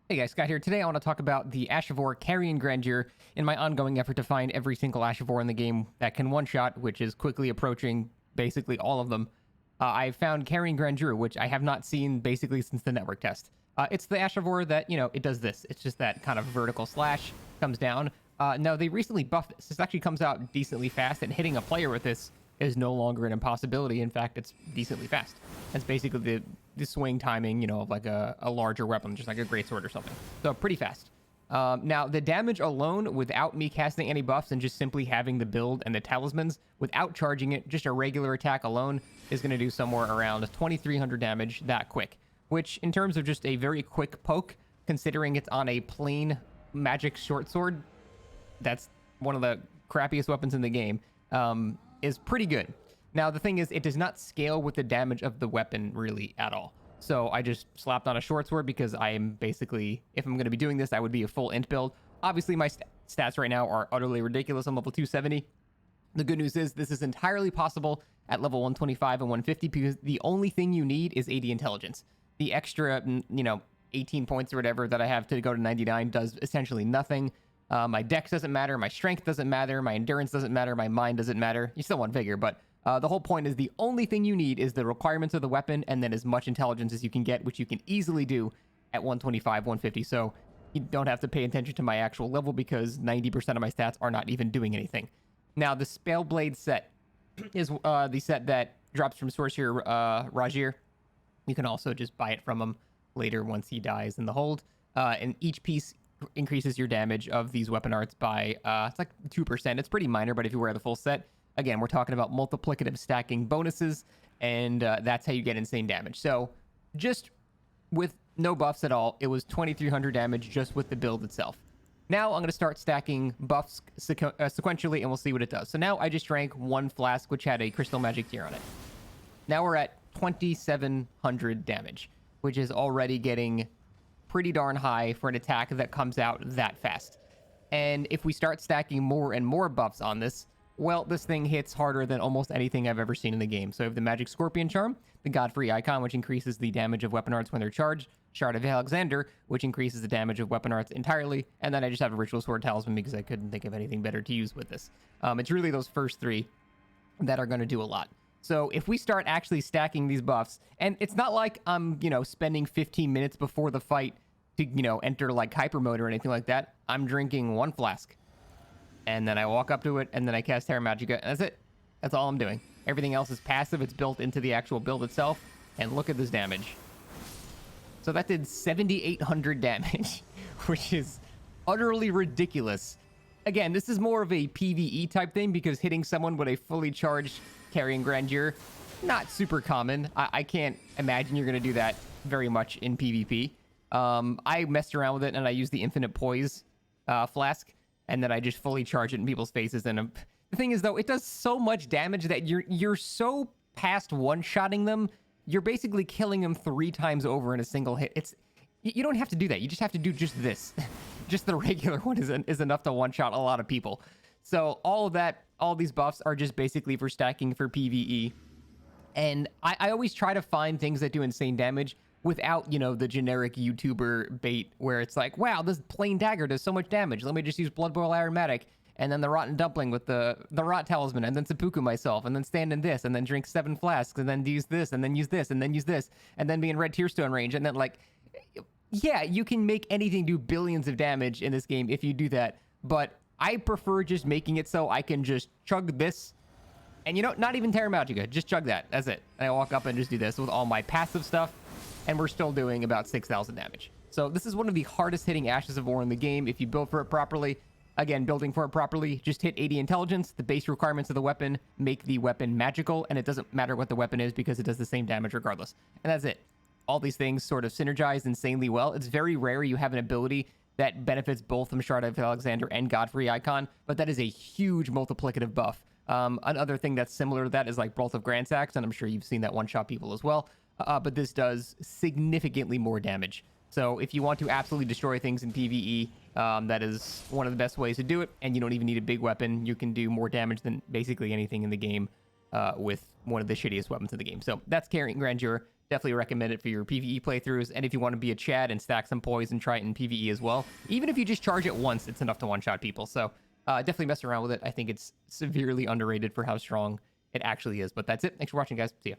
Hey guys, Scott here. Today I want to talk about the Ashavor Carian Grandeur in my ongoing effort to find every single Ashavor in the game that can one-shot, which is quickly approaching basically all of them. I found Carian Grandeur, which I have not seen basically since the network test. It's the Ashavor that, it does this. It's just that kind of vertical slash, comes down. Now, they recently buffed this. This actually comes out decently fast, and hitting a player with this is no longer an impossibility. In fact, it's decently fast. It's basically the swing timing, of like a larger weapon, just like a greatsword or something. So pretty fast. Now, the damage alone, without me casting any buffs and just simply having the build and the talismans, without charging it, just a regular attack alone, is going to do somewhere around 2,300 damage that quick. Which, in terms of just a very quick poke, considering it's on a plain magic short sword, that's one of the crappiest weapons in the game, is pretty good. Now, the thing is, it does not scale with the damage of the weapon really at all. So I just slapped on a short sword because I am basically, if I'm going to be doing this, I would be a full int build. Obviously, my stats right now are utterly ridiculous. I'm level 270. The good news is this is entirely possible at level 125 and 150 because the only thing you need is 80 intelligence. The extra, 18 points or whatever that I have to go to 99 does essentially nothing. My dex doesn't matter, my strength doesn't matter, my endurance doesn't matter, my mind doesn't matter. You still want vigor, but the whole point is the only thing you need is the requirements of the weapon and then as much intelligence as you can get, which you can easily do at 125, 150. So you don't have to pay attention to my actual level because 90% of my stats are not even doing anything. Now, the Spellblade set is the set that drops from Sorcerer Rajir. You can also just buy it from him later once he dies in the hold. And each piece increases your damage of these weapon arts by, it's like 2%. It's pretty minor, but if you wear the full set, again, we're talking about multiplicative stacking bonuses, and that's how you get insane damage. So just with no buffs at all, it was 2,300 damage just with the build itself. Now I'm going to start stacking buffs sequentially, and we'll see what it does. So now I just drank one flask, which had a crystal magic tier on it. Now we're at 2,700 damage, which is already getting pretty darn high for an attack that comes out that fast. And if we start stacking more and more buffs on this, well, this thing hits harder than almost anything I've ever seen in the game. So I have the Magic Scorpion Charm, the Godfrey Icon, which increases the damage of weapon arts when they're charged, Shard of Alexander, which increases the damage of weapon arts entirely, and then I just have a Ritual Sword Talisman because I couldn't think of anything better to use with this. It's really those first three that are going to do a lot. So if we start actually stacking these buffs, and it's not like I'm, spending 15 minutes before the fight to, enter like hyper mode or anything like that. I'm drinking one flask. And then I walk up to it, and then I cast Terra Magica, and that's it. That's all I'm doing. Everything else is passive. It's built into the actual build itself. And look at this damage. So that did 7,800 damage, which is utterly ridiculous. Again, this is more of a PvE type thing, because hitting someone with a fully charged Carian Grandeur, not super common. I can't imagine you're going to do that very much in PvP. I messed around with it, and I used the Infinite Poise flask. And then I just fully charge it in people's faces. And the thing is, though, it does so much damage that you're so past one-shotting them, you're basically killing them 3 times over in a single hit. You don't have to do that. You just have to do just this. Just the regular one is enough to one-shot a lot of people. So all of that, all these buffs are just basically for stacking for PvE. And I always try to find things that do insane damage without, the generic YouTuber bait where it's like, wow, this plain dagger does so much damage. Let me just use Blood Boil Aromatic and then the Rotten Dumpling with the Rot Talisman and then Seppuku myself and then stand in this and then drink 7 flasks and then use this and then use this and then use this and then be in Red Tearstone range. And then yeah, you can make anything do billions of damage in this game if you do that. But I prefer just making it so I can just chug this. And not even Terra Magica, just chug that. That's it. And I walk up and just do this with all my passive stuff. And we're still doing about 6,000 damage. So this is one of the hardest hitting Ashes of War in the game if you build for it properly. Again, building for it properly, just hit 80 intelligence. The base requirements of the weapon make the weapon magical, and it doesn't matter what the weapon is because it does the same damage regardless. And that's it. All these things sort of synergize insanely well. It's very rare you have an ability that benefits both from Shard of Alexander and Godfrey Icon, but that is a huge multiplicative buff. Another thing that's similar to that is like Bolt of Grandsax, and I'm sure you've seen that one-shot people as well. But this does significantly more damage. So if you want to absolutely destroy things in PvE, that is one of the best ways to do it. And you don't even need a big weapon. You can do more damage than basically anything in the game with one of the shittiest weapons in the game. So that's Carian Grandeur. Definitely recommend it for your PvE playthroughs, and if you want to be a Chad and stack some poison, try it in PvE as well. Even if you just charge it once, it's enough to one-shot people. So definitely mess around with it. I think it's severely underrated for how strong it actually is. But that's it. Thanks for watching, guys. See ya.